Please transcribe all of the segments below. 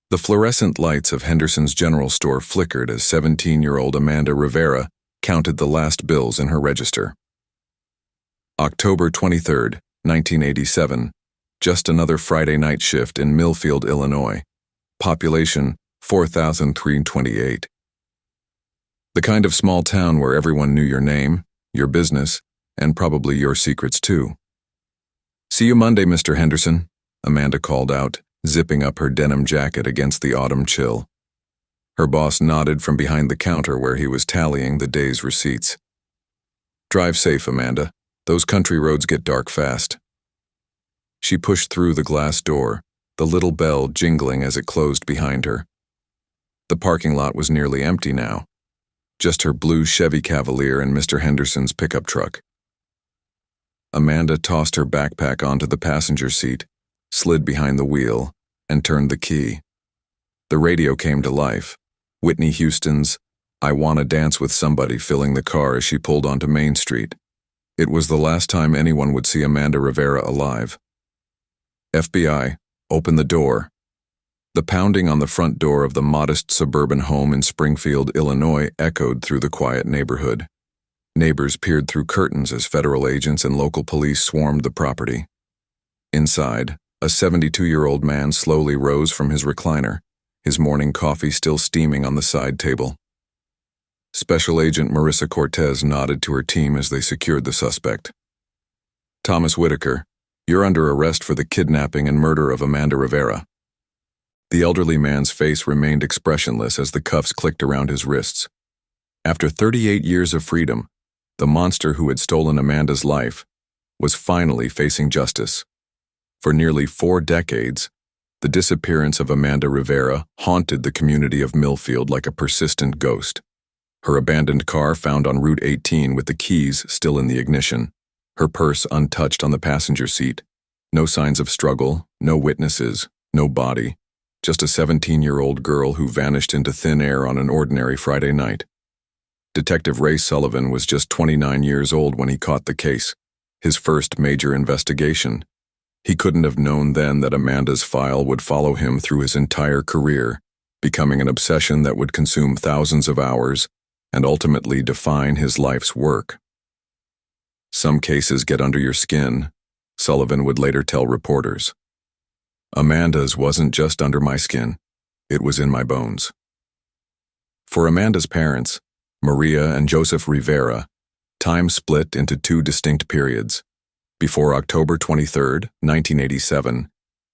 The fluorescent lights of Henderson's general store flickered as 17-year-old Amanda Rivera counted the last bills in her register. October 23, 1987, just another Friday night shift in Millfield, Illinois. Population 4,328. The kind of small town where everyone knew your name, your business, and probably your secrets too. "See you Monday, Mr. Henderson," Amanda called out, zipping up her denim jacket against the autumn chill. Her boss nodded from behind the counter where he was tallying the day's receipts. "Drive safe, Amanda. Those country roads get dark fast." She pushed through the glass door, the little bell jingling as it closed behind her. The parking lot was nearly empty now. Just her blue Chevy Cavalier and Mr. Henderson's pickup truck. Amanda tossed her backpack onto the passenger seat, slid behind the wheel, and turned the key. The radio came to life. Whitney Houston's "I Wanna Dance with Somebody" filling the car as she pulled onto Main Street. It was the last time anyone would see Amanda Rivera alive. "FBI, open the door." The pounding on the front door of the modest suburban home in Springfield, Illinois, echoed through the quiet neighborhood. Neighbors peered through curtains as federal agents and local police swarmed the property. Inside, a 72-year-old man slowly rose from his recliner, his morning coffee still steaming on the side table. Special Agent Marissa Cortez nodded to her team as they secured the suspect. "Thomas Whitaker, you're under arrest for the kidnapping and murder of Amanda Rivera." The elderly man's face remained expressionless as the cuffs clicked around his wrists. After 38 years of freedom, the monster who had stolen Amanda's life was finally facing justice. For nearly 4 decades, the disappearance of Amanda Rivera haunted the community of Millfield like a persistent ghost. Her abandoned car found on Route 18 with the keys still in the ignition, her purse untouched on the passenger seat. No signs of struggle, no witnesses, no body. Just a 17-year-old girl who vanished into thin air on an ordinary Friday night. Detective Ray Sullivan was just 29 years old when he caught the case, his first major investigation. He couldn't have known then that Amanda's file would follow him through his entire career, becoming an obsession that would consume thousands of hours and ultimately define his life's work. "Some cases get under your skin," Sullivan would later tell reporters. "Amanda's wasn't just under my skin, it was in my bones." For Amanda's parents, Maria and Joseph Rivera, time split into 2 distinct periods, before October 23, 1987,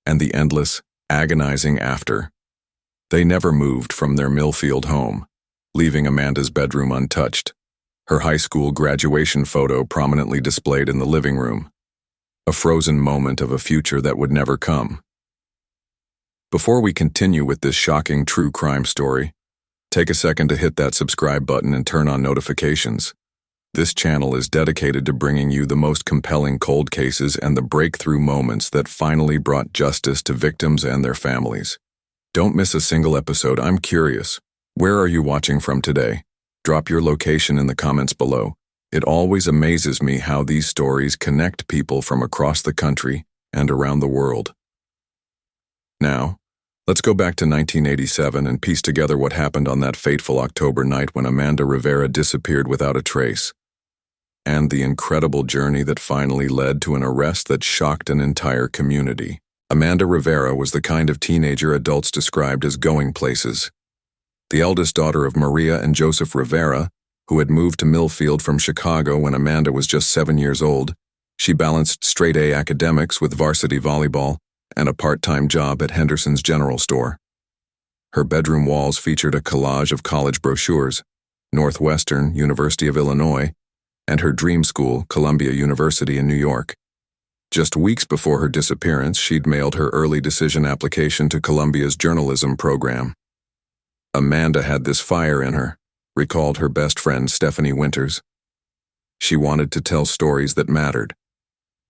and the endless, agonizing after. They never moved from their Millfield home, leaving Amanda's bedroom untouched, her high school graduation photo prominently displayed in the living room, a frozen moment of a future that would never come. Before we continue with this shocking true crime story, take a second to hit that subscribe button and turn on notifications. This channel is dedicated to bringing you the most compelling cold cases and the breakthrough moments that finally brought justice to victims and their families. Don't miss a single episode. I'm curious, where are you watching from today? Drop your location in the comments below. It always amazes me how these stories connect people from across the country and around the world. Now, let's go back to 1987 and piece together what happened on that fateful October night when Amanda Rivera disappeared without a trace, and the incredible journey that finally led to an arrest that shocked an entire community. Amanda Rivera was the kind of teenager adults described as going places. The eldest daughter of Maria and Joseph Rivera, who had moved to Millfield from Chicago when Amanda was just 7 years old, she balanced straight-A academics with varsity volleyball and a part-time job at Henderson's general store. Her bedroom walls featured a collage of college brochures, Northwestern, University of Illinois, and her dream school, Columbia University in New York. Just weeks before her disappearance, she'd mailed her early decision application to Columbia's journalism program. Amanda had this fire in her, recalled her best friend Stephanie Winters. She wanted to tell stories that mattered.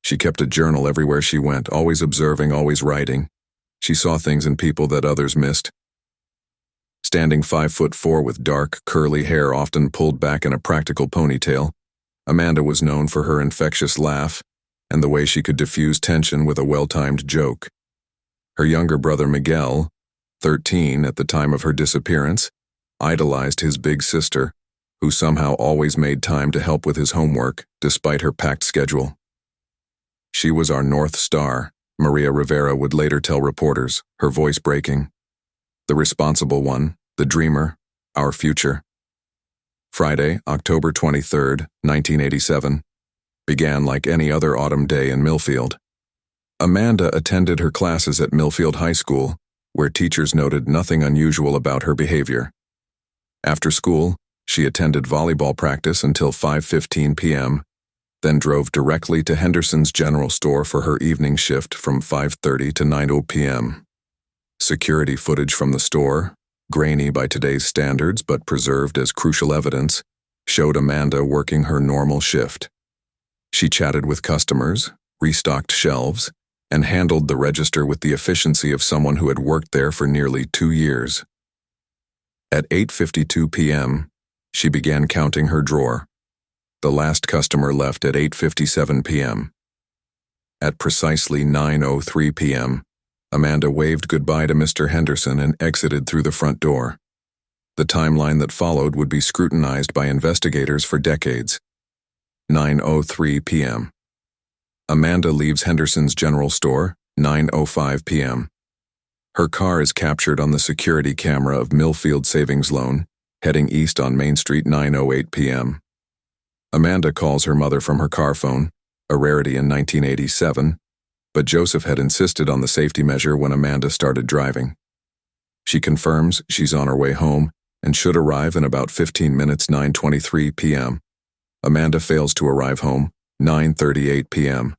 She kept a journal everywhere she went, always observing, always writing. She saw things in people that others missed. Standing 5'4" with dark, curly hair often pulled back in a practical ponytail, Amanda was known for her infectious laugh and the way she could diffuse tension with a well-timed joke. Her younger brother Miguel, 13 at the time of her disappearance, idolized his big sister, who somehow always made time to help with his homework despite her packed schedule. "She was our North Star," Maria Rivera would later tell reporters, her voice breaking. "The responsible one, the dreamer, our future." Friday, October 23, 1987, began like any other autumn day in Millfield. Amanda attended her classes at Millfield High School, where teachers noted nothing unusual about her behavior. After school, she attended volleyball practice until 5:15 p.m., then drove directly to Henderson's General Store for her evening shift from 5:30 to 9:00 p.m. Security footage from the store, grainy by today's standards but preserved as crucial evidence, showed Amanda working her normal shift. She chatted with customers, restocked shelves, and handled the register with the efficiency of someone who had worked there for nearly 2 years. At 8:52 p.m., she began counting her drawer. The last customer left at 8:57 p.m. At precisely 9:03 p.m., Amanda waved goodbye to Mr. Henderson and exited through the front door. The timeline that followed would be scrutinized by investigators for decades. 9:03 p.m. Amanda leaves Henderson's General Store, 9:05 p.m. Her car is captured on the security camera of Millfield Savings Loan, heading east on Main Street, 9:08 p.m. Amanda calls her mother from her car phone, a rarity in 1987, but Joseph had insisted on the safety measure when Amanda started driving. She confirms she's on her way home and should arrive in about 15 minutes, 9:23 p.m. Amanda fails to arrive home, 9:38 p.m.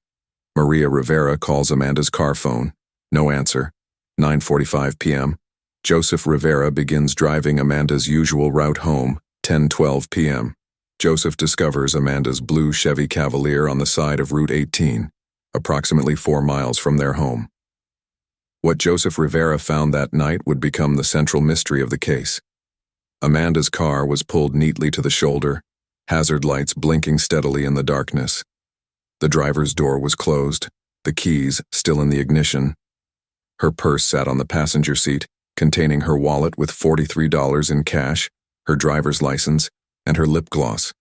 Maria Rivera calls Amanda's car phone. No answer. 9:45 p.m. Joseph Rivera begins driving Amanda's usual route home, 10:12 p.m. Joseph discovers Amanda's blue Chevy Cavalier on the side of Route 18, approximately 4 miles from their home. What Joseph Rivera found that night would become the central mystery of the case. Amanda's car was pulled neatly to the shoulder, hazard lights blinking steadily in the darkness. The driver's door was closed, the keys still in the ignition. Her purse sat on the passenger seat, containing her wallet with $43 in cash, her driver's license, and her lip gloss.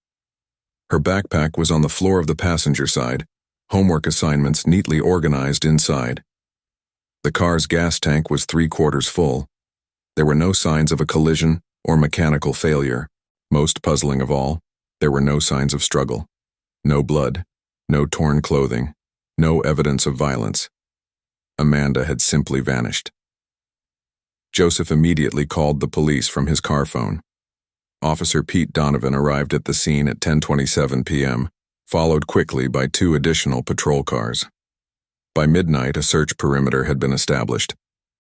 Her backpack was on the floor of the passenger side, homework assignments neatly organized inside. The car's gas tank was 3/4 full. There were no signs of a collision or mechanical failure. Most puzzling of all, there were no signs of struggle. No blood, no torn clothing, no evidence of violence. Amanda had simply vanished. Joseph immediately called the police from his car phone. Officer Pete Donovan arrived at the scene at 10:27 p.m., followed quickly by 2 additional patrol cars. By midnight, a search perimeter had been established,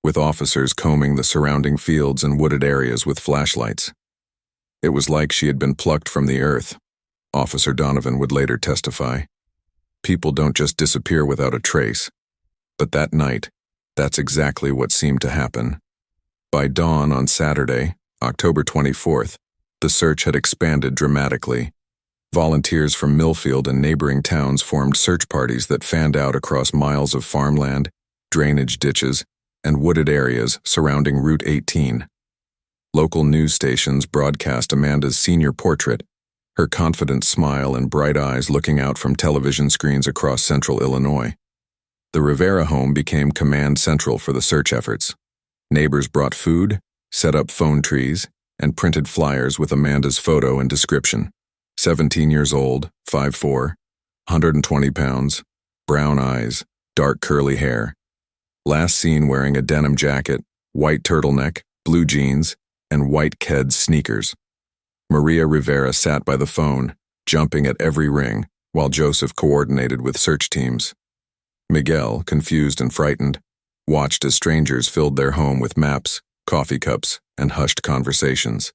with officers combing the surrounding fields and wooded areas with flashlights. It was like she had been plucked from the earth, Officer Donovan would later testify. People don't just disappear without a trace. But that night, that's exactly what seemed to happen. By dawn on Saturday, October 24th, the search had expanded dramatically. Volunteers from Millfield and neighboring towns formed search parties that fanned out across miles of farmland, drainage ditches, and wooded areas surrounding Route 18. Local news stations broadcast Amanda's senior portrait, her confident smile and bright eyes looking out from television screens across central Illinois. The Rivera home became command central for the search efforts. Neighbors brought food, set up phone trees, and printed flyers with Amanda's photo and description. 17 years old, 5'4", 120 pounds, brown eyes, dark curly hair. Last seen wearing a denim jacket, white turtleneck, blue jeans, and white Keds sneakers. Maria Rivera sat by the phone, jumping at every ring, while Joseph coordinated with search teams. Miguel, confused and frightened, watched as strangers filled their home with maps, coffee cups, and hushed conversations.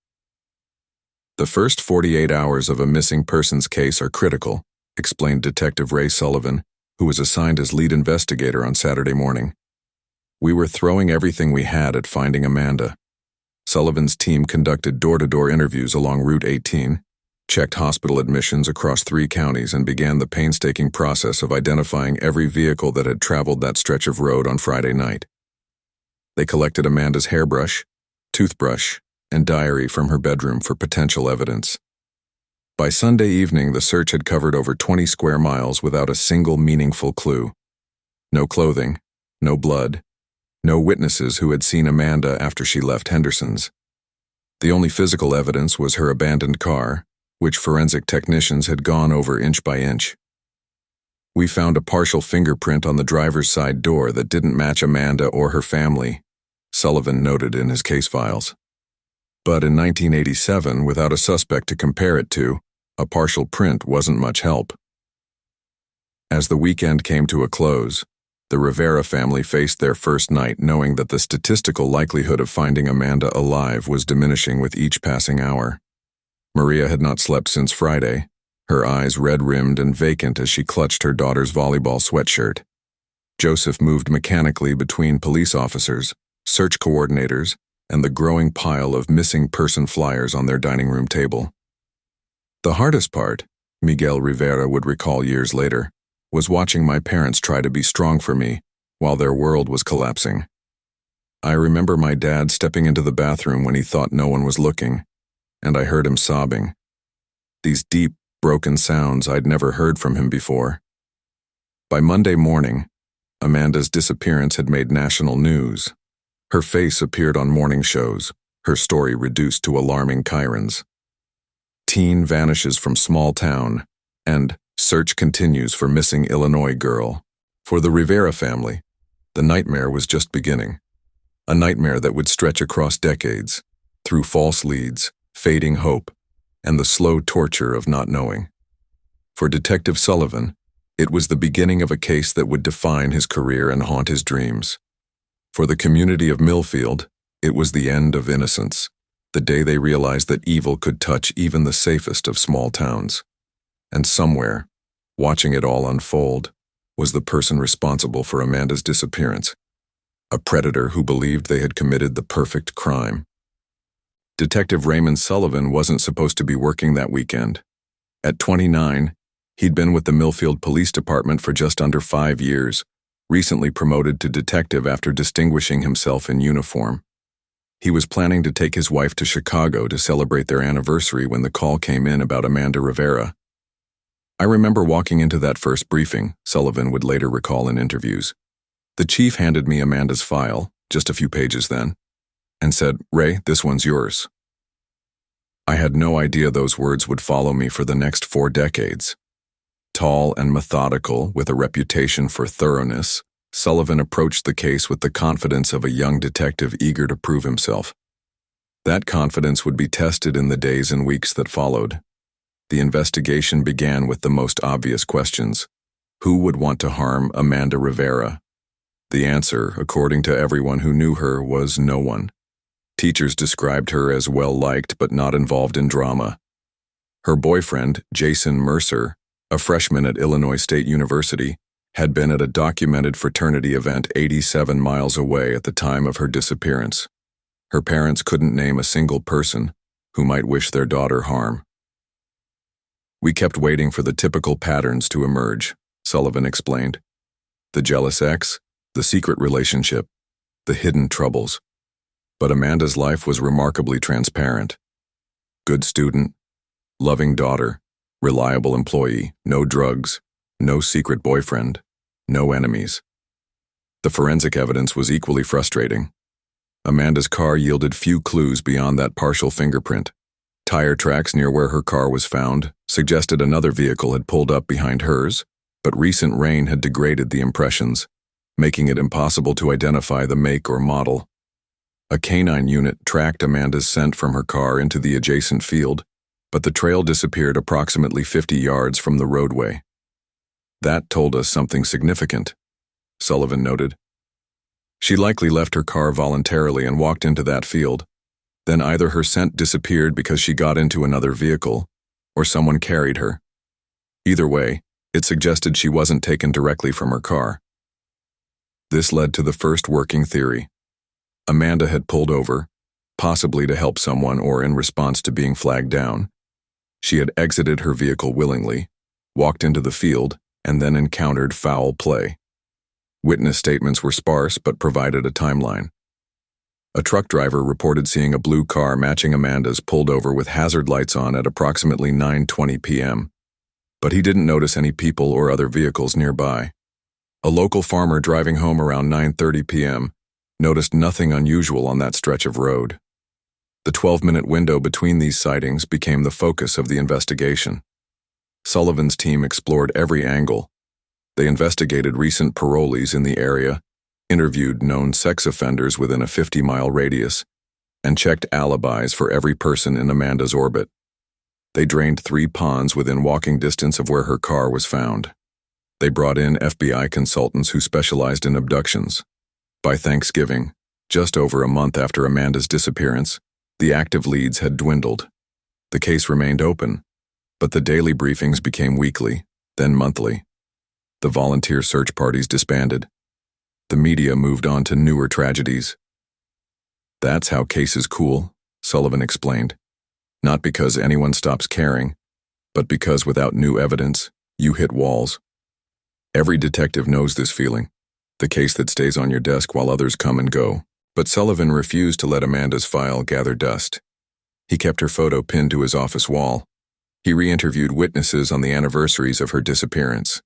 The first 48 hours of a missing persons case are critical, explained Detective Ray Sullivan, who was assigned as lead investigator on Saturday morning. We were throwing everything we had at finding Amanda. Sullivan's team conducted door-to-door interviews along Route 18, checked hospital admissions across 3 counties, and began the painstaking process of identifying every vehicle that had traveled that stretch of road on Friday night. They collected Amanda's hairbrush, toothbrush, and diary from her bedroom for potential evidence. By Sunday evening, the search had covered over 20 square miles without a single meaningful clue. No clothing, no blood, no witnesses who had seen Amanda after she left Henderson's. The only physical evidence was her abandoned car, which forensic technicians had gone over inch by inch. We found a partial fingerprint on the driver's side door that didn't match Amanda or her family, Sullivan noted in his case files. But in 1987, without a suspect to compare it to, a partial print wasn't much help. As the weekend came to a close, the Rivera family faced their first night knowing that the statistical likelihood of finding Amanda alive was diminishing with each passing hour. Maria had not slept since Friday, her eyes red-rimmed and vacant as she clutched her daughter's volleyball sweatshirt. Joseph moved mechanically between police officers, search coordinators, and the growing pile of missing person flyers on their dining room table. The hardest part, Miguel Rivera would recall years later, was watching my parents try to be strong for me while their world was collapsing. I remember my dad stepping into the bathroom when he thought no one was looking, and I heard him sobbing. These deep, broken sounds I'd never heard from him before. By Monday morning, Amanda's disappearance had made national news. Her face appeared on morning shows, her story reduced to alarming chirons. Teen vanishes from small town, and search continues for missing Illinois girl. For the Rivera family, the nightmare was just beginning. A nightmare that would stretch across decades, through false leads, fading hope, and the slow torture of not knowing. For Detective Sullivan, it was the beginning of a case that would define his career and haunt his dreams. For the community of Millfield, it was the end of innocence, the day they realized that evil could touch even the safest of small towns. And somewhere, watching it all unfold, was the person responsible for Amanda's disappearance, a predator who believed they had committed the perfect crime. Detective Ray Sullivan wasn't supposed to be working that weekend. At 29, he'd been with the Millfield Police Department for just under 5 years, recently promoted to detective after distinguishing himself in uniform. He was planning to take his wife to Chicago to celebrate their anniversary when the call came in about Amanda Rivera. I remember walking into that first briefing, Sullivan would later recall in interviews. The chief handed me Amanda's file, just a few pages then, and said, "Ray, this one's yours." I had no idea those words would follow me for the next 4 decades. Tall and methodical, with a reputation for thoroughness, Sullivan approached the case with the confidence of a young detective eager to prove himself. That confidence would be tested in the days and weeks that followed. The investigation began with the most obvious questions. Who would want to harm Amanda Rivera? The answer, according to everyone who knew her, was no one. Teachers described her as well-liked but not involved in drama. Her boyfriend, Jason Mercer, a freshman at Illinois State University, had been at a documented fraternity event 87 miles away at the time of her disappearance. Her parents couldn't name a single person who might wish their daughter harm. We kept waiting for the typical patterns to emerge, Sullivan explained. The jealous ex, the secret relationship, the hidden troubles. But Amanda's life was remarkably transparent. Good student, loving daughter, reliable employee, no drugs, no secret boyfriend, no enemies. The forensic evidence was equally frustrating. Amanda's car yielded few clues beyond that partial fingerprint. Tire tracks near where her car was found suggested another vehicle had pulled up behind hers, but recent rain had degraded the impressions, making it impossible to identify the make or model. A canine unit tracked Amanda's scent from her car into the adjacent field, but the trail disappeared approximately 50 yards from the roadway. That told us something significant, Sullivan noted. She likely left her car voluntarily and walked into that field. Then either her scent disappeared because she got into another vehicle, or someone carried her. Either way, it suggested she wasn't taken directly from her car. This led to the first working theory. Amanda had pulled over, possibly to help someone or in response to being flagged down. She had exited her vehicle willingly, walked into the field, and then encountered foul play. Witness statements were sparse but provided a timeline. A truck driver reported seeing a blue car matching Amanda's pulled over with hazard lights on at approximately 9:20 p.m., but he didn't notice any people or other vehicles nearby. A local farmer driving home around 9:30 p.m. noticed nothing unusual on that stretch of road. The 12-minute window between these sightings became the focus of the investigation. Sullivan's team explored every angle. They investigated recent parolees in the area, interviewed known sex offenders within a 50-mile radius, and checked alibis for every person in Amanda's orbit. They drained 3 ponds within walking distance of where her car was found. They brought in FBI consultants who specialized in abductions. By Thanksgiving, just over a month after Amanda's disappearance, the active leads had dwindled. The case remained open, but the daily briefings became weekly, then monthly. The volunteer search parties disbanded. The media moved on to newer tragedies. That's how cases cool, Sullivan explained. Not because anyone stops caring, but because without new evidence, you hit walls. Every detective knows this feeling, the case that stays on your desk while others come and go. But Sullivan refused to let Amanda's file gather dust. He kept her photo pinned to his office wall. He re-interviewed witnesses on the anniversaries of her disappearance.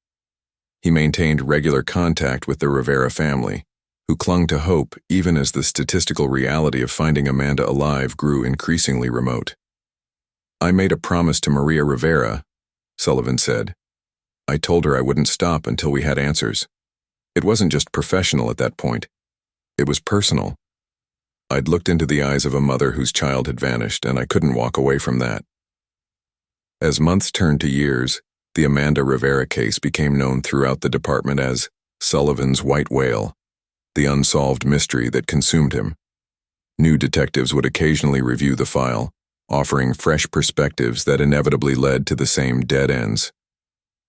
He maintained regular contact with the Rivera family, who clung to hope even as the statistical reality of finding Amanda alive grew increasingly remote. "I made a promise to Maria Rivera," Sullivan said. "I told her I wouldn't stop until we had answers. It wasn't just professional at that point. It was personal. I'd looked into the eyes of a mother whose child had vanished, and I couldn't walk away from that." As months turned to years, the Amanda Rivera case became known throughout the department as Sullivan's White Whale, the unsolved mystery that consumed him. New detectives would occasionally review the file, offering fresh perspectives that inevitably led to the same dead ends.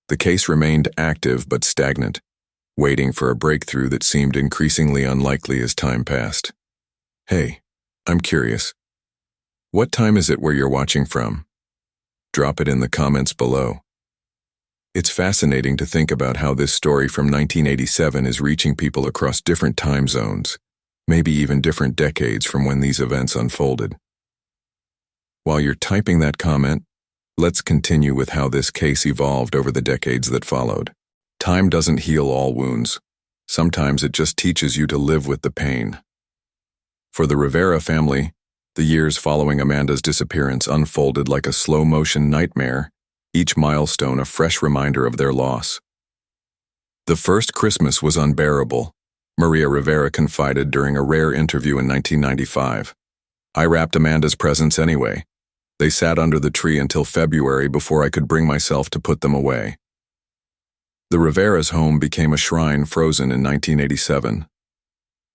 The case remained active but stagnant, waiting for a breakthrough that seemed increasingly unlikely as time passed. Hey, I'm curious. What time is it where you're watching from? Drop it in the comments below. It's fascinating to think about how this story from 1987 is reaching people across different time zones, maybe even different decades from when these events unfolded. While you're typing that comment, let's continue with how this case evolved over the decades that followed. Time doesn't heal all wounds. Sometimes it just teaches you to live with the pain. For the Rivera family, the years following Amanda's disappearance unfolded like a slow-motion nightmare, each milestone a fresh reminder of their loss. The first Christmas was unbearable, Maria Rivera confided during a rare interview in 1995. "I wrapped Amanda's presents anyway. They sat under the tree until February before I could bring myself to put them away." The Rivera's home became a shrine frozen in 1987.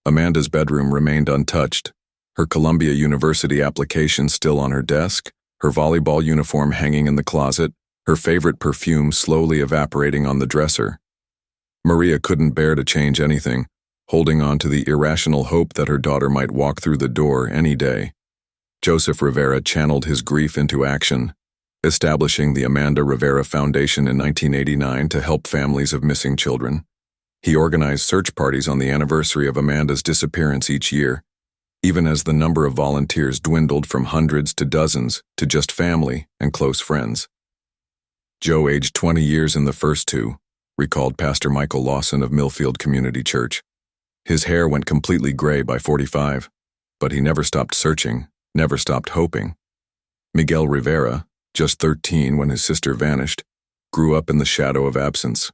Amanda's bedroom remained untouched, her Columbia University application still on her desk, her volleyball uniform hanging in the closet, her favorite perfume slowly evaporating on the dresser. Maria couldn't bear to change anything, holding on to the irrational hope that her daughter might walk through the door any day. Joseph Rivera channeled his grief into action, establishing the Amanda Rivera Foundation in 1989 to help families of missing children. He organized search parties on the anniversary of Amanda's disappearance each year, even as the number of volunteers dwindled from hundreds to dozens to just family and close friends. Joe aged 20 years in the first two, recalled Pastor Michael Lawson of Millfield Community Church. His hair went completely gray by 45, but he never stopped searching, never stopped hoping. Miguel Rivera, just 13 when his sister vanished, grew up in the shadow of absence.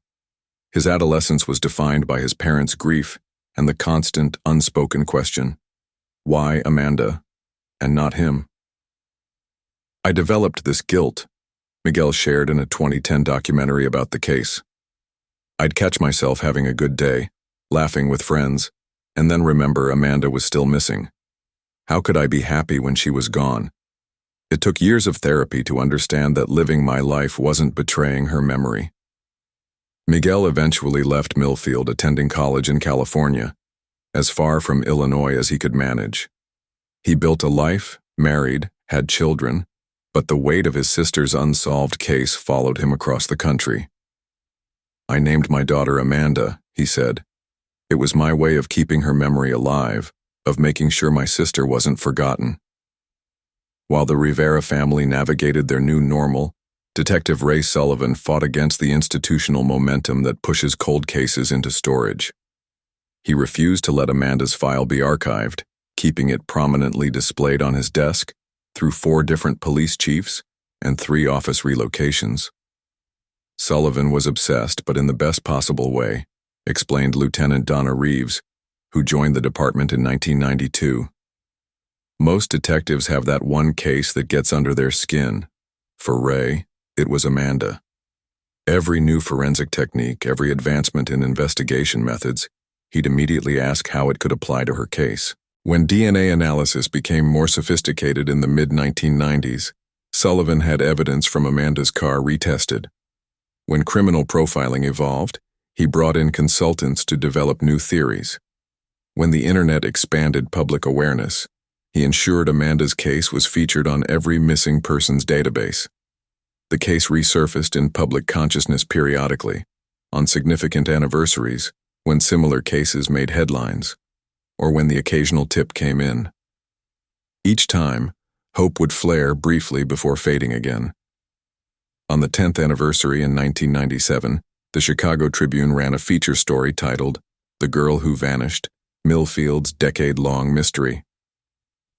His adolescence was defined by his parents' grief and the constant, unspoken question, why Amanda, and not him? "I developed this guilt," Miguel shared in a 2010 documentary about the case. "I'd catch myself having a good day, laughing with friends, and then remember Amanda was still missing. How could I be happy when she was gone? It took years of therapy to understand that living my life wasn't betraying her memory." Miguel eventually left Millfield, attending college in California, as far from Illinois as he could manage. He built a life, married, had children, but the weight of his sister's unsolved case followed him across the country. "I named my daughter Amanda," he said. "It was my way of keeping her memory alive, of making sure my sister wasn't forgotten. While the Rivera family navigated their new normal, Detective Ray Sullivan fought against the institutional momentum that pushes cold cases into storage. He refused to let Amanda's file be archived, keeping it prominently displayed on his desk through 4 different police chiefs and 3 office relocations. Sullivan was obsessed, but in the best possible way, explained Lieutenant Donna Reeves, who joined the department in 1992. Most detectives have that one case that gets under their skin. For Ray, it was Amanda. Every new forensic technique, every advancement in investigation methods, he'd immediately ask how it could apply to her case. When DNA analysis became more sophisticated in the mid-1990s, Sullivan had evidence from Amanda's car retested. When criminal profiling evolved, he brought in consultants to develop new theories. When the internet expanded public awareness, he ensured Amanda's case was featured on every missing persons database. The case resurfaced in public consciousness periodically, on significant anniversaries, when similar cases made headlines, or when the occasional tip came in. Each time, hope would flare briefly before fading again. On the 10th anniversary in 1997, the Chicago Tribune ran a feature story titled, "The Girl Who Vanished, Millfield's Decade-Long Mystery."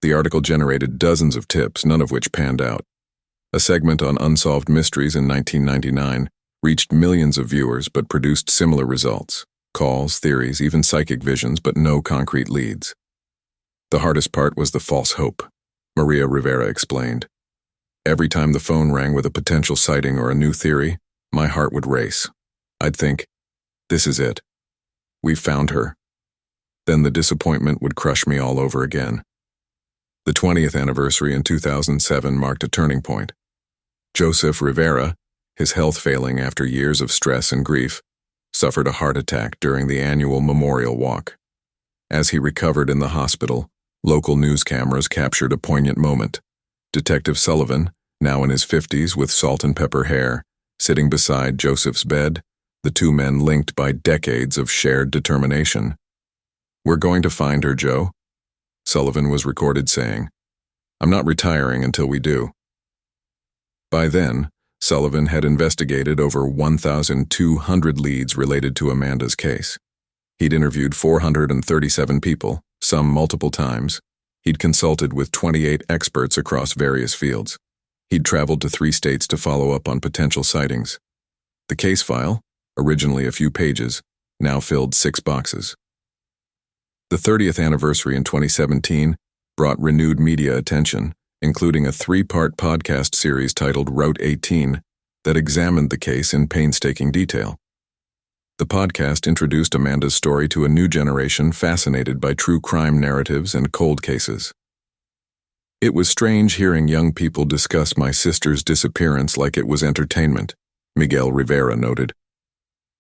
The article generated dozens of tips, none of which panned out. A segment on unsolved mysteries in 1999 reached millions of viewers but produced similar results. Calls, theories, even psychic visions, but no concrete leads. The hardest part was the false hope, Maria Rivera explained. Every time the phone rang with a potential sighting or a new theory, my heart would race. I'd think, this is it. We've found her. Then the disappointment would crush me all over again. The 20th anniversary in 2007 marked a turning point. Joseph Rivera, his health failing after years of stress and grief, suffered a heart attack during the annual memorial walk. As he recovered in the hospital, local news cameras captured a poignant moment. Detective Sullivan, now in his 50s with salt and pepper hair, sitting beside Joseph's bed, the 2 men linked by decades of shared determination. "We're going to find her, Joe," Sullivan was recorded saying. "I'm not retiring until we do." By then, Sullivan had investigated over 1,200 leads related to Amanda's case. He'd interviewed 437 people, some multiple times. He'd consulted with 28 experts across various fields. He'd traveled to 3 states to follow up on potential sightings. The case file, originally a few pages, now filled 6 boxes. The 30th anniversary in 2017 brought renewed media attention, including a 3-part podcast series titled Route 18 that examined the case in painstaking detail. The podcast introduced Amanda's story to a new generation fascinated by true crime narratives and cold cases. "It was strange hearing young people discuss my sister's disappearance like it was entertainment," Miguel Rivera noted.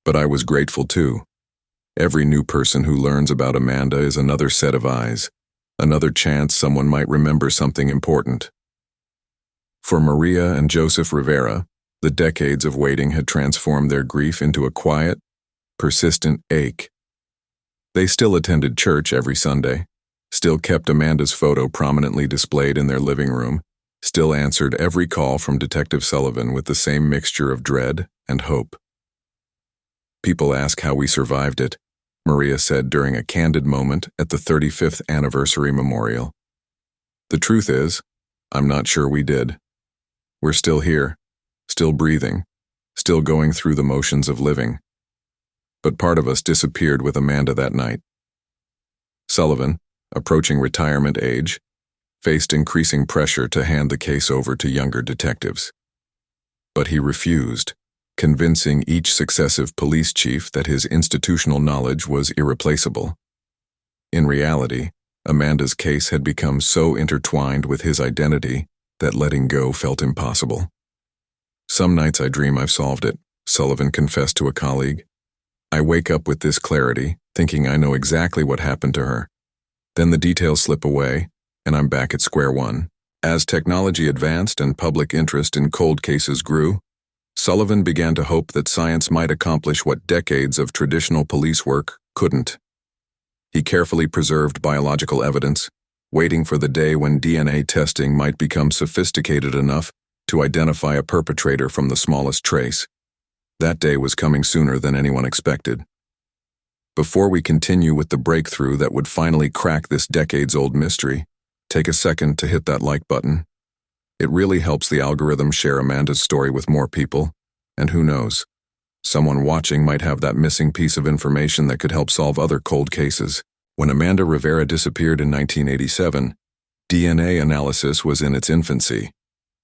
"But I was grateful too. Every new person who learns about Amanda is another set of eyes, another chance someone might remember something important." For Maria and Joseph Rivera, the decades of waiting had transformed their grief into a quiet, persistent ache. They still attended church every Sunday, still kept Amanda's photo prominently displayed in their living room, still answered every call from Detective Sullivan with the same mixture of dread and hope. "People ask how we survived it," Maria said during a candid moment at the 35th anniversary memorial. "The truth is, I'm not sure we did. We're still here, still breathing, still going through the motions of living. But part of us disappeared with Amanda that night." Sullivan, approaching retirement age, faced increasing pressure to hand the case over to younger detectives. But he refused, convincing each successive police chief that his institutional knowledge was irreplaceable. In reality, Amanda's case had become so intertwined with his identity that letting go felt impossible. "Some nights I dream I've solved it," Sullivan confessed to a colleague. "I wake up with this clarity, thinking I know exactly what happened to her. Then the details slip away, and I'm back at square one." As technology advanced and public interest in cold cases grew, Sullivan began to hope that science might accomplish what decades of traditional police work couldn't. He carefully preserved biological evidence, waiting for the day when DNA testing might become sophisticated enough to identify a perpetrator from the smallest trace. That day was coming sooner than anyone expected. Before we continue with the breakthrough that would finally crack this decades-old mystery, take a second to hit that like button. It really helps the algorithm share Amanda's story with more people, and who knows, someone watching might have that missing piece of information that could help solve other cold cases. When Amanda Rivera disappeared in 1987, DNA analysis was in its infancy.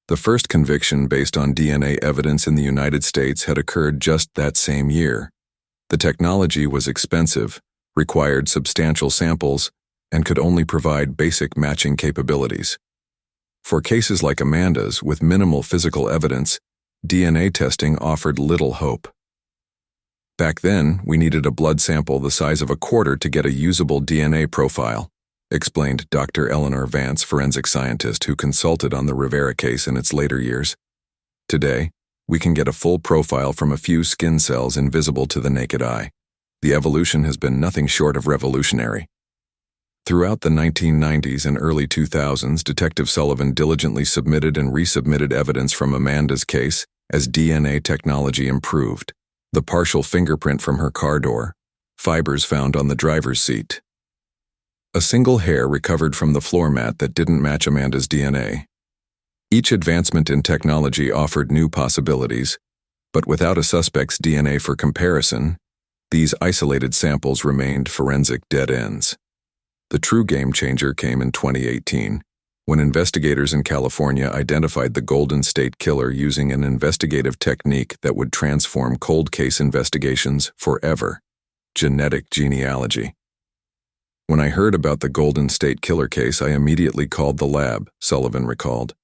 The first conviction based on DNA evidence in the United States had occurred just that same year. The technology was expensive, required substantial samples, and could only provide basic matching capabilities. For cases like Amanda's, with minimal physical evidence, DNA testing offered little hope. Back then, we needed a blood sample the size of a quarter to get a usable DNA profile, explained Dr. Eleanor Vance, forensic scientist who consulted on the Rivera case in its later years. Today, we can get a full profile from a few skin cells invisible to the naked eye. The evolution has been nothing short of revolutionary. Throughout the 1990s and early 2000s, Detective Sullivan diligently submitted and resubmitted evidence from Amanda's case as DNA technology improved. The partial fingerprint from her car door, fibers found on the driver's seat. A single hair recovered from the floor mat that didn't match Amanda's DNA. Each advancement in technology offered new possibilities, but without a suspect's DNA for comparison, these isolated samples remained forensic dead ends. The true game changer came in 2018, when investigators in California identified the Golden State Killer using an investigative technique that would transform cold case investigations forever: genetic genealogy. When I heard about the Golden State Killer case, I immediately called the lab, Sullivan recalled.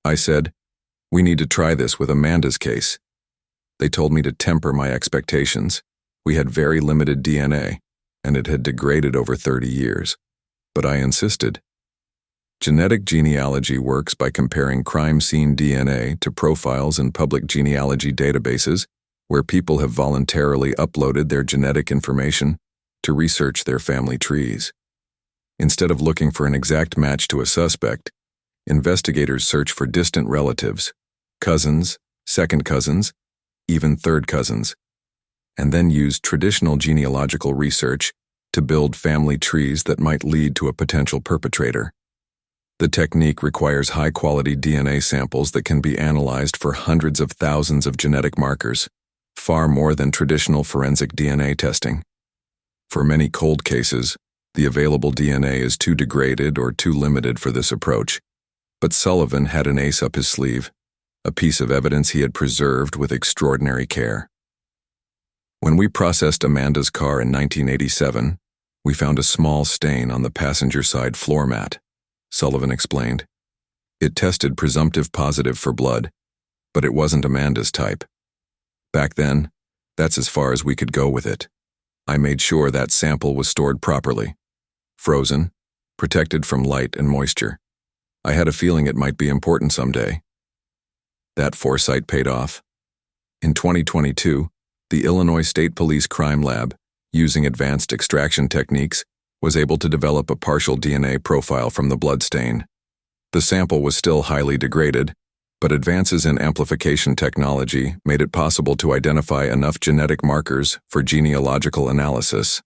I said, "We need to try this with Amanda's case." They told me to temper my expectations. We had very limited DNA, and it had degraded over 30 years. But I insisted. Genetic genealogy works by comparing crime scene DNA to profiles in public genealogy databases where people have voluntarily uploaded their genetic information to research their family trees. Instead of looking for an exact match to a suspect, investigators search for distant relatives, cousins, second cousins, even third cousins, and then use traditional genealogical research to build family trees that might lead to a potential perpetrator. The technique requires high-quality DNA samples that can be analyzed for hundreds of thousands of genetic markers, far more than traditional forensic DNA testing. For many cold cases, the available DNA is too degraded or too limited for this approach, but Sullivan had an ace up his sleeve, a piece of evidence he had preserved with extraordinary care. When we processed Amanda's car in 1987, we found a small stain on the passenger side floor mat, Sullivan explained. It tested presumptive positive for blood, but it wasn't Amanda's type. Back then, that's as far as we could go with it. I made sure that sample was stored properly, frozen, protected from light and moisture. I had a feeling it might be important someday. That foresight paid off. In 2022, the Illinois State Police Crime Lab, using advanced extraction techniques, was able to develop a partial DNA profile from the bloodstain. The sample was still highly degraded, but advances in amplification technology made it possible to identify enough genetic markers for genealogical analysis.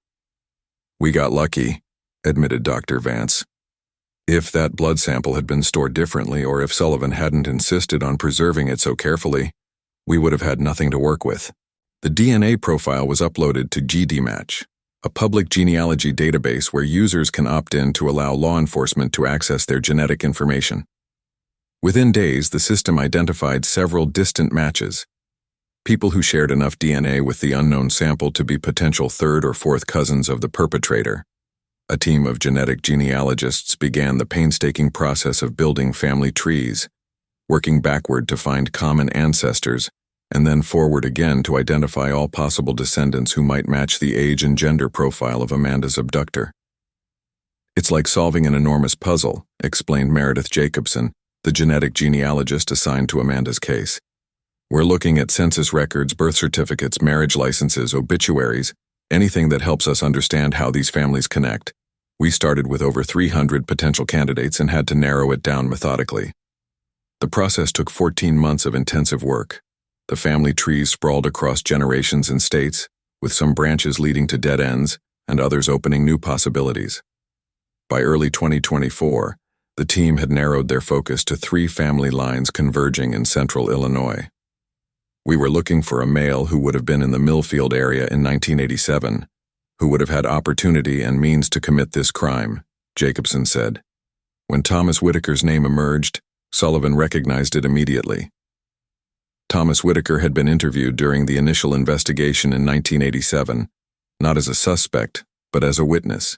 "We got lucky," admitted Dr. Vance. If that blood sample had been stored differently, or if Sullivan hadn't insisted on preserving it so carefully, we would have had nothing to work with. The DNA profile was uploaded to GDmatch, a public genealogy database where users can opt in to allow law enforcement to access their genetic information. Within days, the system identified several distant matches, people who shared enough DNA with the unknown sample to be potential third or fourth cousins of the perpetrator. A team of genetic genealogists began the painstaking process of building family trees, working backward to find common ancestors, and then forward again to identify all possible descendants who might match the age and gender profile of Amanda's abductor. "It's like solving an enormous puzzle," explained Meredith Jacobson, the genetic genealogist assigned to Amanda's case. "We're looking at census records, birth certificates, marriage licenses, obituaries, Anything that helps us understand how these families connect. We started with over 300 potential candidates and had to narrow it down methodically. The process took 14 months of intensive work. The family trees sprawled across generations and states, with some branches leading to dead ends and others opening new possibilities. By early 2024, the team had narrowed their focus to 3 family lines converging in central Illinois. We were looking for a male who would have been in the Millfield area in 1987, who would have had opportunity and means to commit this crime, Jacobson said. When Thomas Whitaker's name emerged, Sullivan recognized it immediately. Thomas Whitaker had been interviewed during the initial investigation in 1987, not as a suspect, but as a witness.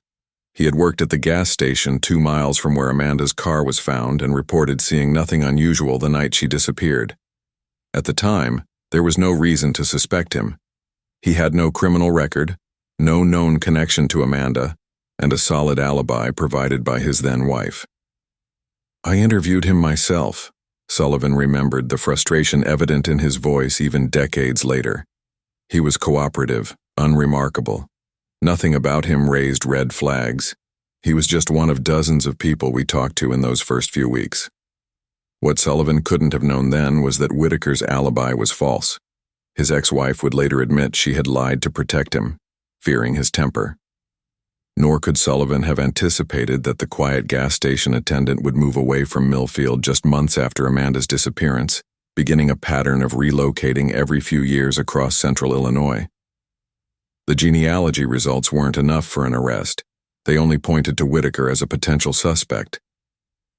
He had worked at the gas station 2 miles from where Amanda's car was found and reported seeing nothing unusual the night she disappeared. At the time, there was no reason to suspect him. He had no criminal record, no known connection to Amanda, and a solid alibi provided by his then-wife. I interviewed him myself. Sullivan remembered the frustration evident in his voice even decades later. He was cooperative, unremarkable. Nothing about him raised red flags. He was just one of dozens of people we talked to in those first few weeks. What Sullivan couldn't have known then was that Whitaker's alibi was false. His ex-wife would later admit she had lied to protect him, fearing his temper. Nor could Sullivan have anticipated that the quiet gas station attendant would move away from Millfield just months after Amanda's disappearance, beginning a pattern of relocating every few years across central Illinois. The genealogy results weren't enough for an arrest. They only pointed to Whitaker as a potential suspect.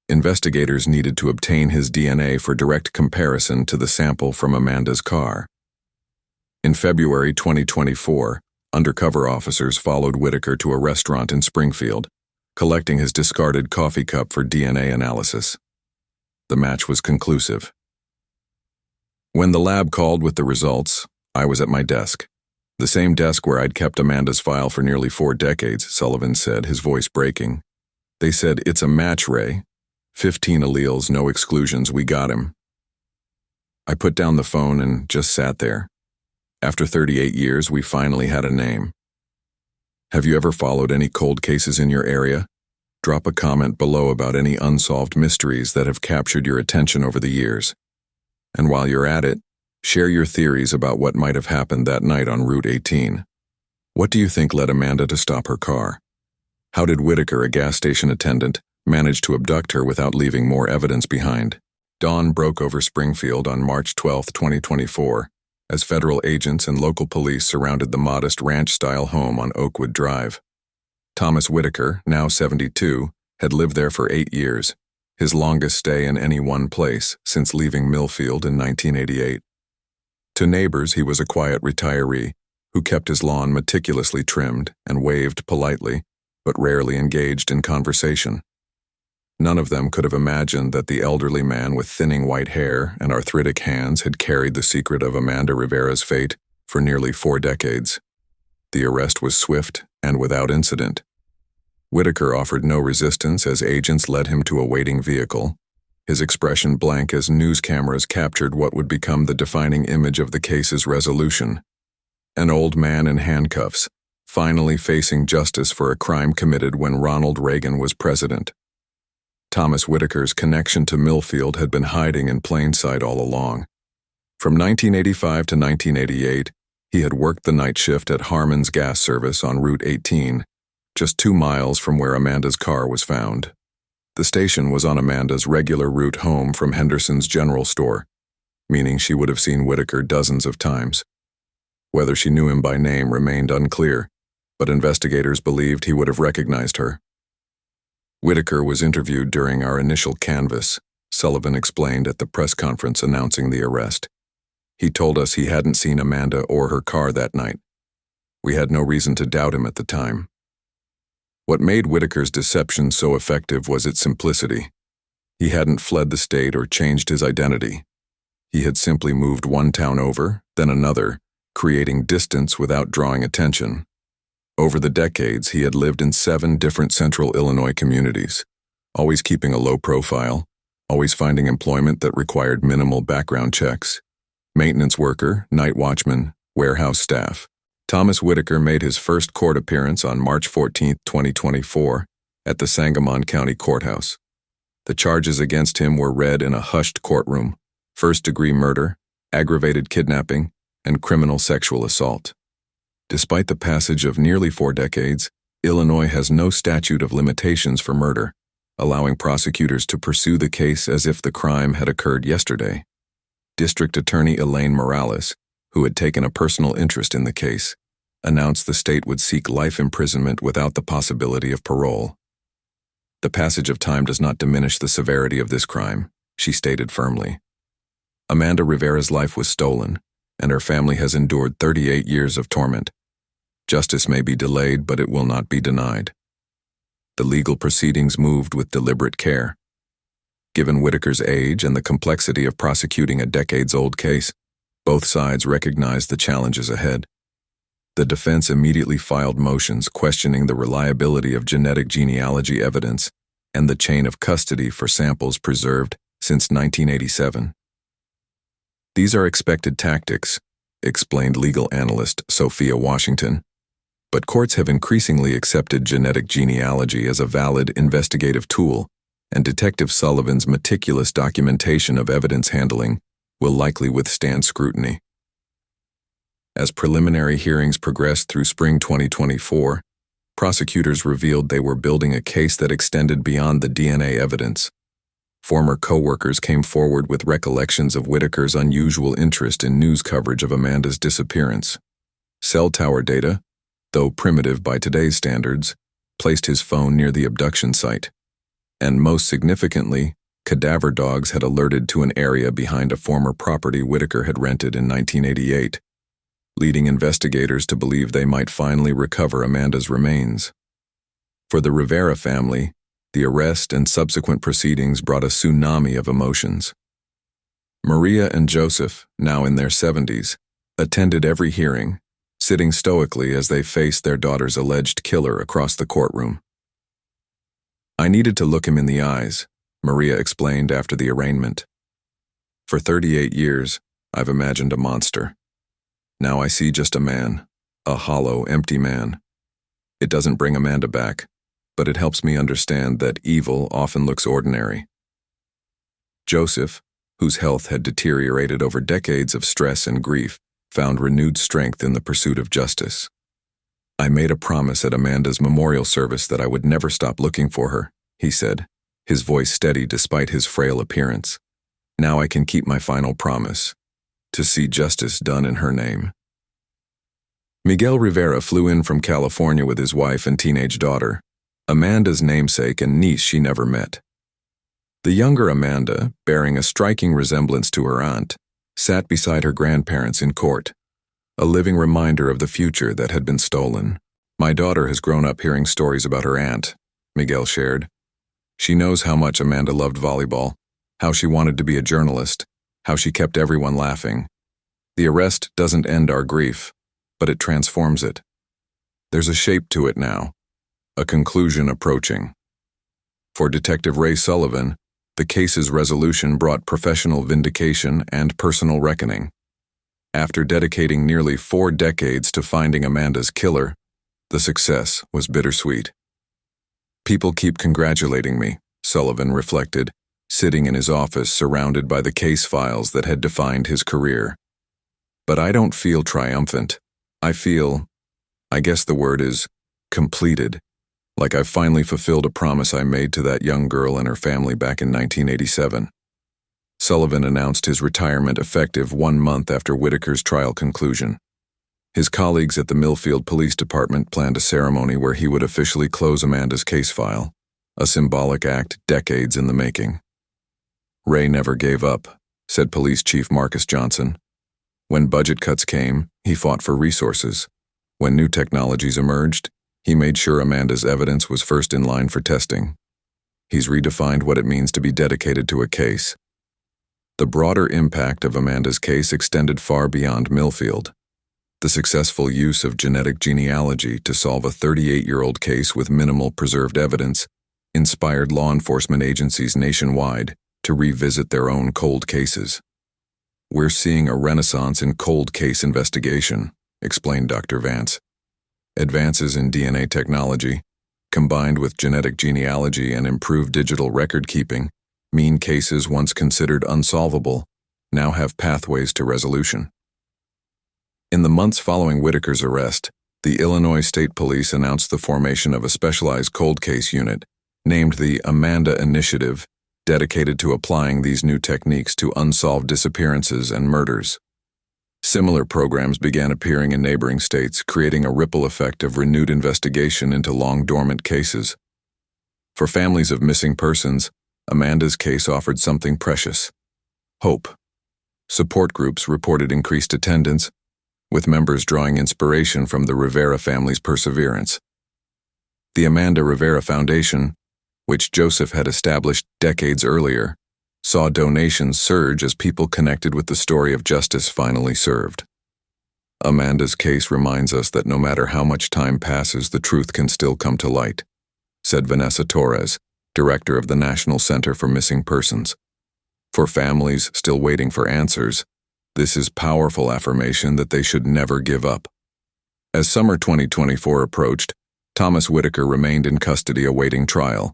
Investigators needed to obtain his DNA for direct comparison to the sample from Amanda's car. In February 2024, undercover officers followed Whitaker to a restaurant in Springfield, collecting his discarded coffee cup for DNA analysis. The match was conclusive. When the lab called with the results, I was at my desk. The same desk where I'd kept Amanda's file for nearly 4 decades, Sullivan said, his voice breaking. They said, "It's a match, Ray. 15 alleles, no exclusions, we got him." I put down the phone and just sat there. After 38 years, we finally had a name. Have you ever followed any cold cases in your area? Drop a comment below about any unsolved mysteries that have captured your attention over the years. And while you're at it, share your theories about what might have happened that night on Route 18. What do you think led Amanda to stop her car? How did Whitaker, a gas station attendant, manage to abduct her without leaving more evidence behind? Dawn broke over Springfield on March 12, 2024, as federal agents and local police surrounded the modest ranch-style home on Oakwood Drive. Thomas Whitaker, now 72, had lived there for 8 years, his longest stay in any one place since leaving Millfield in 1988. To neighbors, he was a quiet retiree who kept his lawn meticulously trimmed and waved politely, but rarely engaged in conversation. None of them could have imagined that the elderly man with thinning white hair and arthritic hands had carried the secret of Amanda Rivera's fate for nearly 4 decades. The arrest was swift and without incident. Whitaker offered no resistance as agents led him to a waiting vehicle, his expression blank as news cameras captured what would become the defining image of the case's resolution. An old man in handcuffs, finally facing justice for a crime committed when Ronald Reagan was president. Thomas Whitaker's connection to Millfield had been hiding in plain sight all along. From 1985 to 1988, he had worked the night shift at Harmon's gas service on Route 18, just 2 miles from where Amanda's car was found. The station was on Amanda's regular route home from Henderson's general store, meaning she would have seen Whitaker dozens of times. Whether she knew him by name remained unclear, but investigators believed he would have recognized her. Whitaker was interviewed during our initial canvass, Sullivan explained at the press conference announcing the arrest. He told us he hadn't seen Amanda or her car that night. We had no reason to doubt him at the time. What made Whitaker's deception so effective was its simplicity. He hadn't fled the state or changed his identity. He had simply moved one town over, then another, creating distance without drawing attention. Over the decades, he had lived in 7 different central Illinois communities, always keeping a low profile, always finding employment that required minimal background checks. Maintenance worker, night watchman, warehouse staff. Thomas Whitaker made his first court appearance on March 14, 2024, at the Sangamon County Courthouse. The charges against him were read in a hushed courtroom: first-degree murder, aggravated kidnapping, and criminal sexual assault. Despite the passage of nearly 4 decades, Illinois has no statute of limitations for murder, allowing prosecutors to pursue the case as if the crime had occurred yesterday. District Attorney Elaine Morales, who had taken a personal interest in the case, announced the state would seek life imprisonment without the possibility of parole. "The passage of time does not diminish the severity of this crime," she stated firmly. Amanda Rivera's life was stolen, and her family has endured 38 years of torment. Justice may be delayed, but it will not be denied. The legal proceedings moved with deliberate care. Given Whitaker's age and the complexity of prosecuting a decades-old case, both sides recognized the challenges ahead. The defense immediately filed motions questioning the reliability of genetic genealogy evidence and the chain of custody for samples preserved since 1987. "These are expected tactics," explained legal analyst Sophia Washington, "but courts have increasingly accepted genetic genealogy as a valid investigative tool, and Detective Sullivan's meticulous documentation of evidence handling will likely withstand scrutiny." As preliminary hearings progressed through spring 2024, prosecutors revealed they were building a case that extended beyond the DNA evidence. Former co-workers came forward with recollections of Whitaker's unusual interest in news coverage of Amanda's disappearance. Cell tower data, though primitive by today's standards, placed his phone near the abduction site. And most significantly, cadaver dogs had alerted to an area behind a former property Whitaker had rented in 1988, leading investigators to believe they might finally recover Amanda's remains. For the Rivera family, the arrest and subsequent proceedings brought a tsunami of emotions. Maria and Joseph, now in their 70s, attended every hearing, sitting stoically as they faced their daughter's alleged killer across the courtroom. "I needed to look him in the eyes," Maria explained after the arraignment. "For 38 years, I've imagined a monster. Now I see just a man, a hollow, empty man. It doesn't bring Amanda back, but it helps me understand that evil often looks ordinary." Joseph, whose health had deteriorated over decades of stress and grief, found renewed strength in the pursuit of justice. "I made a promise at Amanda's memorial service that I would never stop looking for her," he said, his voice steady despite his frail appearance. "Now I can keep my final promise, to see justice done in her name." Miguel Rivera flew in from California with his wife and teenage daughter, Amanda's namesake and niece she never met. The younger Amanda, bearing a striking resemblance to her aunt, sat beside her grandparents in court, a living reminder of the future that had been stolen. "My daughter has grown up hearing stories about her aunt," Miguel shared. "She knows how much Amanda loved volleyball, how she wanted to be a journalist, how she kept everyone laughing. The arrest doesn't end our grief, but it transforms it. There's a shape to it now, a conclusion approaching." For Detective Ray Sullivan, the case's resolution brought professional vindication and personal reckoning. After dedicating nearly 4 decades to finding Amanda's killer, the success was bittersweet. "People keep congratulating me," Sullivan reflected, sitting in his office surrounded by the case files that had defined his career. "But I don't feel triumphant. I feel, I guess the word is, completed, like I've finally fulfilled a promise I made to that young girl and her family back in 1987. Sullivan announced his retirement effective 1 month after Whitaker's trial conclusion. His colleagues at the Millfield Police Department planned a ceremony where he would officially close Amanda's case file, a symbolic act decades in the making. "Ray never gave up," said Police Chief Marcus Johnson. "When budget cuts came, he fought for resources. When new technologies emerged, he made sure Amanda's evidence was first in line for testing. He's redefined what it means to be dedicated to a case." The broader impact of Amanda's case extended far beyond Millfield. The successful use of genetic genealogy to solve a 38-year-old case with minimal preserved evidence inspired law enforcement agencies nationwide to revisit their own cold cases. We're seeing a renaissance in cold case investigation, explained Dr. Vance. Advances in DNA technology, combined with genetic genealogy and improved digital record-keeping, mean cases once considered unsolvable now have pathways to resolution. In the months following Whitaker's arrest, the Illinois State Police announced the formation of a specialized cold case unit, named the Amanda Initiative, dedicated to applying these new techniques to unsolved disappearances and murders. Similar programs began appearing in neighboring states, creating a ripple effect of renewed investigation into long-dormant cases. For families of missing persons, Amanda's case offered something precious: hope. Support groups reported increased attendance, with members drawing inspiration from the Rivera family's perseverance. The Amanda Rivera Foundation, which Joseph had established decades earlier, saw donations surge as people connected with the story of justice finally served. Amanda's case reminds us that no matter how much time passes, the truth can still come to light, said Vanessa Torres, director of the National Center for Missing Persons. For families still waiting for answers, this is powerful affirmation that they should never give up. As summer 2024 approached, Thomas Whitaker remained in custody awaiting trial.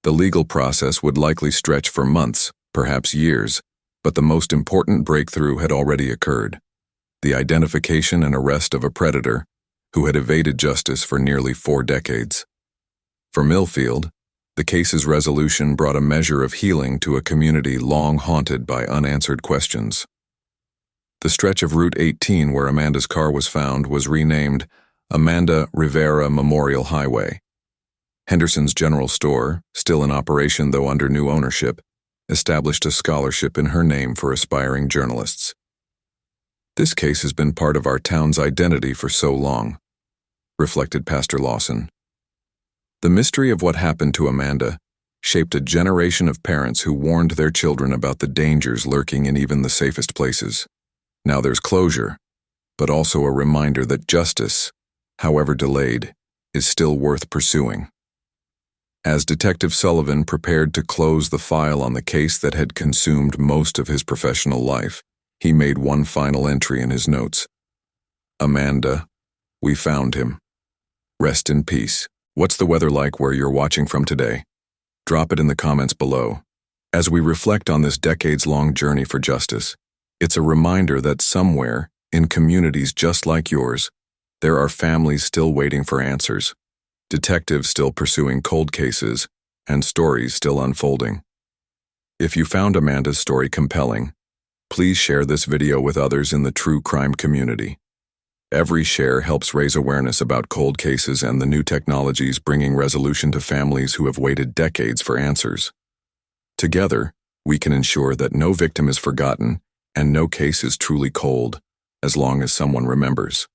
The legal process would likely stretch for months, perhaps years, but the most important breakthrough had already occurred: the identification and arrest of a predator who had evaded justice for nearly 4 decades. For Millfield, the case's resolution brought a measure of healing to a community long haunted by unanswered questions. The stretch of Route 18 where Amanda's car was found was renamed Amanda Rivera Memorial Highway. Henderson's General Store, still in operation though under new ownership, established a scholarship in her name for aspiring journalists. This case has been part of our town's identity for so long, reflected Pastor Lawson. The mystery of what happened to Amanda shaped a generation of parents who warned their children about the dangers lurking in even the safest places. Now there's closure, but also a reminder that justice, however delayed, is still worth pursuing. As Detective Sullivan prepared to close the file on the case that had consumed most of his professional life, he made one final entry in his notes. Amanda, we found him. Rest in peace. What's the weather like where you're watching from today? Drop it in the comments below. As we reflect on this decades-long journey for justice, it's a reminder that somewhere, in communities just like yours, there are families still waiting for answers, detectives still pursuing cold cases, and stories still unfolding. If you found Amanda's story compelling, please share this video with others in the true crime community. Every share helps raise awareness about cold cases and the new technologies bringing resolution to families who have waited decades for answers. Together, we can ensure that no victim is forgotten and no case is truly cold, as long as someone remembers.